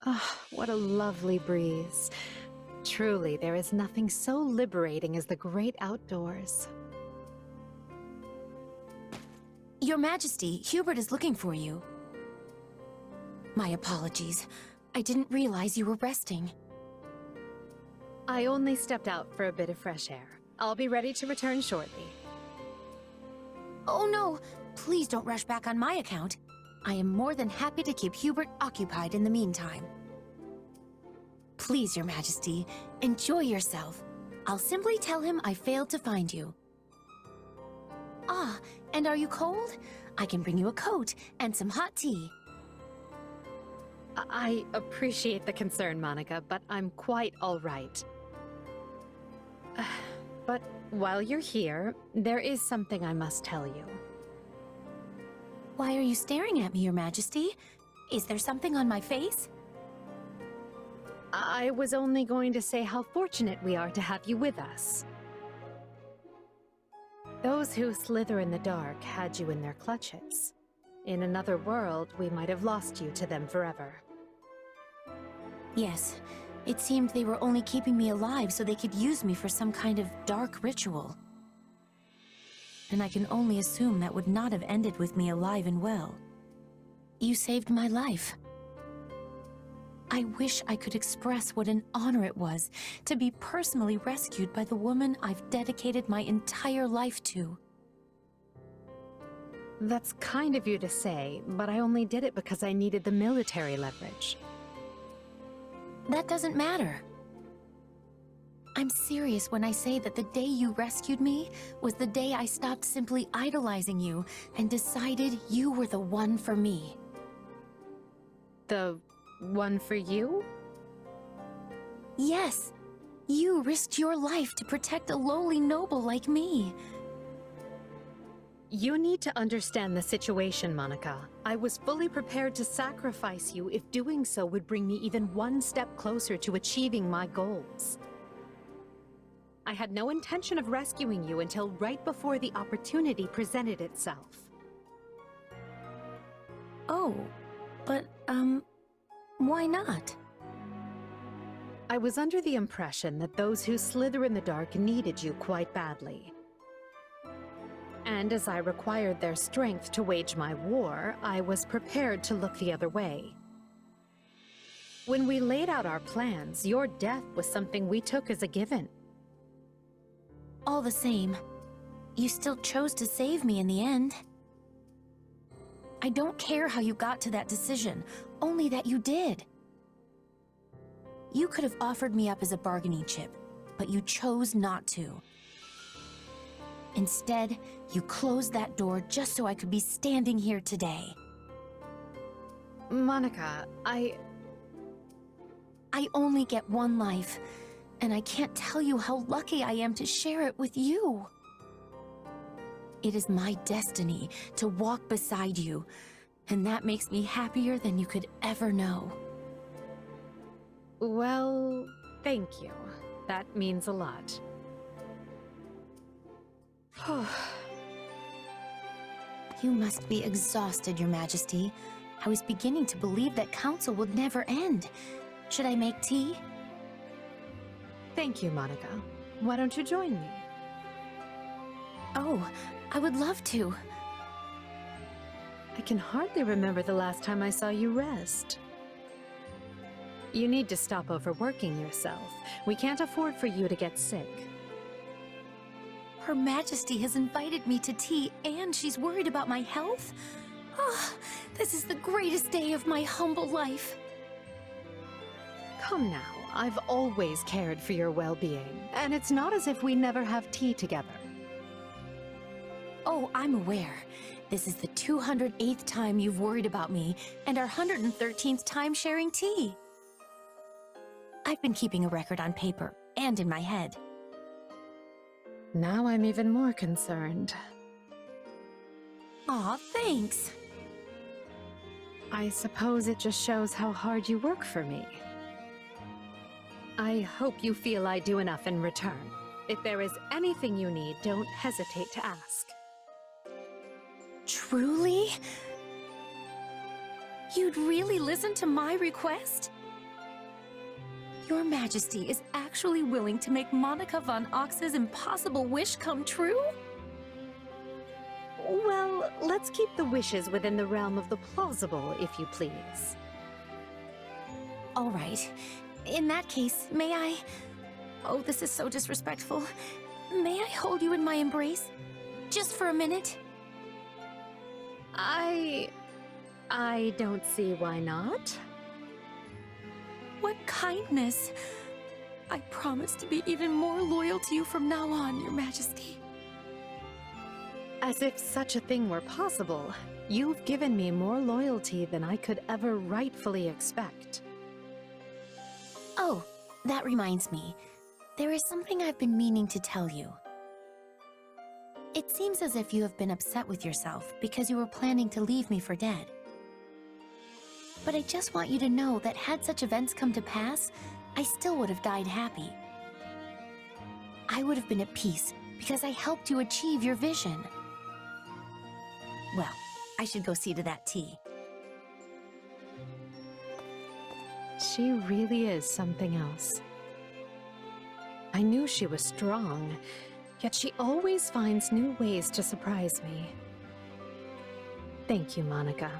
Ah, what a lovely breeze. Truly, there is nothing so liberating as the great outdoors. Your Majesty, Hubert is looking for you. My apologies. I didn't realize you were resting. I only stepped out for a bit of fresh air. I'll be ready to return shortly. Oh no! Please don't rush back on my account. I am more than happy to keep Hubert occupied in the meantime. Please, Your Majesty, enjoy yourself. I'll simply tell him I failed to find you. Ah, and are you cold? I can bring you a coat and some hot tea. I appreciate the concern, Monica, but I'm quite all right. But while you're here, there is something I must tell you. Why are you staring at me, Your Majesty? Is there something on my face? I was only going to say how fortunate we are to have you with us. Those who slither in the dark had you in their clutches. In another world, we might have lost you to them forever. Yes, it seemed they were only keeping me alive so they could use me for some kind of dark ritual. And I can only assume that would not have ended with me alive and well. You saved my life. I wish I could express what an honor it was to be personally rescued by the woman I've dedicated my entire life to. That's kind of you to say, but I only did it because I needed the military leverage. That doesn't matter. I'm serious when I say that the day you rescued me was the day I stopped simply idolizing you and decided you were the one for me. The one for you? Yes. You risked your life to protect a lowly noble like me. You need to understand the situation, Monica. I was fully prepared to sacrifice you if doing so would bring me even one step closer to achieving my goals. I had no intention of rescuing you until right before the opportunity presented itself. Oh, but, why not? I was under the impression that those who slither in the dark needed you quite badly. And as I required their strength to wage my war, I was prepared to look the other way. When we laid out our plans, your death was something we took as a given. All the same, you still chose to save me in the end. I don't care how you got to that decision, only that you did. You could have offered me up as a bargaining chip, but you chose not to. Instead, you closed that door just so I could be standing here today. Monica, I only get one life, and I can't tell you how lucky I am to share it with you. It is my destiny to walk beside you, and that makes me happier than you could ever know. Well, thank you. That means a lot. You must be exhausted, Your Majesty. I was beginning to believe that council would never end. Should I make tea? Thank you, Monica. Why don't you join me? Oh, I would love to. I can hardly remember the last time I saw you rest. You need to stop overworking yourself. We can't afford for you to get sick. Her Majesty has invited me to tea and she's worried about my health? Oh, this is the greatest day of my humble life. Come now, I've always cared for your well-being, and it's not as if we never have tea together. Oh, I'm aware. This is the 208th time you've worried about me, and our 113th time sharing tea. I've been keeping a record on paper, and in my head. Now I'm even more concerned. Aw, thanks. I suppose it just shows how hard you work for me. I hope you feel I do enough in return. If there is anything you need, don't hesitate to ask. Truly? You'd really listen to my request? Your Majesty is actually willing to make Monica von Ox's impossible wish come true? Well, let's keep the wishes within the realm of the plausible, if you please. All right. In that case, may I... Oh, this is so disrespectful. May I hold you in my embrace? Just for a minute? I don't see why not. What kindness! I promise to be even more loyal to you from now on, Your Majesty. As if such a thing were possible, you've given me more loyalty than I could ever rightfully expect. Oh, that reminds me. There is something I've been meaning to tell you. It seems as if you have been upset with yourself because you were planning to leave me for dead. But I just want you to know that had such events come to pass, I still would have died happy. I would have been at peace because I helped you achieve your vision. Well, I should go see to that tea. She really is something else. I knew she was strong, yet she always finds new ways to surprise me. Thank you, Monica.